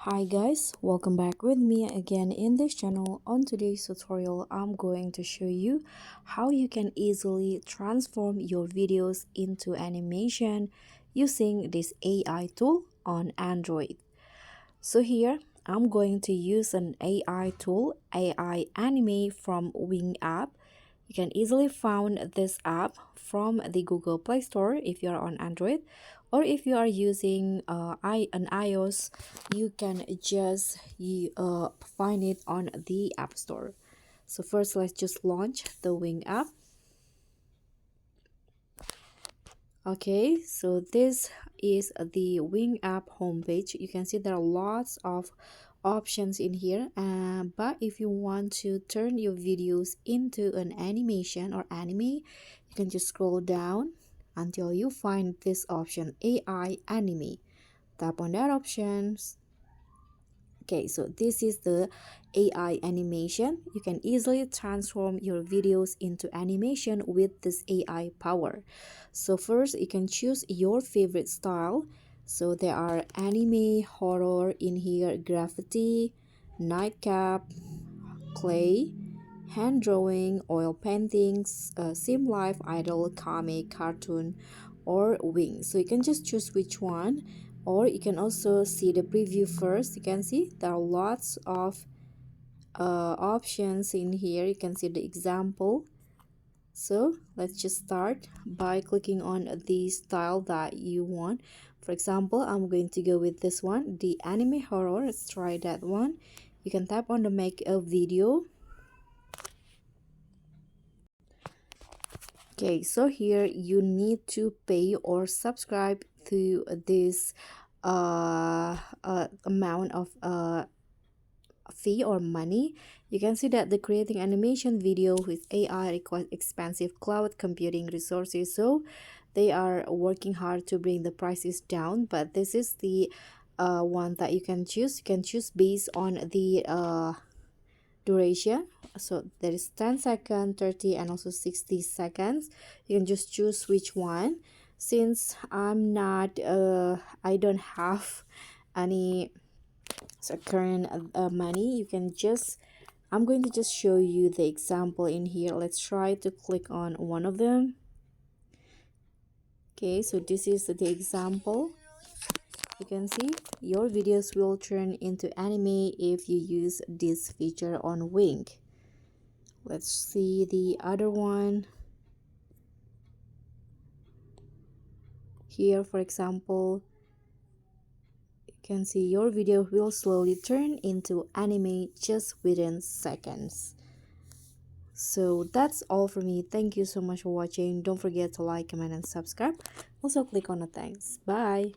Hi guys, welcome back with me again in this channel. On today's tutorial, I'm going to show you how you can easily transform your videos into animation using this AI tool on Android. So here, I'm going to use an AI tool, AI Anime from Wing app. You can easily find this app from the Google Play Store if you are on Android, or if you are using an iOS, you can just find it on the App Store. So first, let's just launch the Wing app. Okay, so this is the Wing app homepage. You can see there are lots of options in here, but if you want to turn your videos into an animation or anime, you can just scroll down until you find this option, AI Anime. Tap on that option. Okay, so this is the AI animation. You can easily transform your videos into animation with this AI power. So first, you can choose your favorite style. So there are anime, horror in here, graffiti, nightcap, clay, hand drawing, oil paintings, sim life, idol, comic, cartoon, or wing. So you can just choose which one, or you can also see the preview first. You can see there are lots of options in here. You can see the example. So let's just start by clicking on the style that you want. For example, I'm going to go with this one, the anime horror. Let's try that one. You can tap on the make a video. Okay, so here you need to pay or subscribe to this amount of fee or money. You can see that the creating animation video with AI requires expensive cloud computing resources, so they are working hard to bring the prices down. But this is the one that you can choose. You can choose based on the duration. So there is 10 seconds, 30, and also 60 seconds. You can just choose which one. Since I don't have any current money, you can just I'm going to just show you the example in here. Let's try to click on one of them. Okay, so this is the example. You can see your videos will turn into anime if you use this feature on Wing. Let's see the other one. Here, for example, you can see your video will slowly turn into anime just within seconds. So that's all for me. Thank you so much for watching. Don't forget to like, comment, and subscribe. Also click on the thanks. Bye.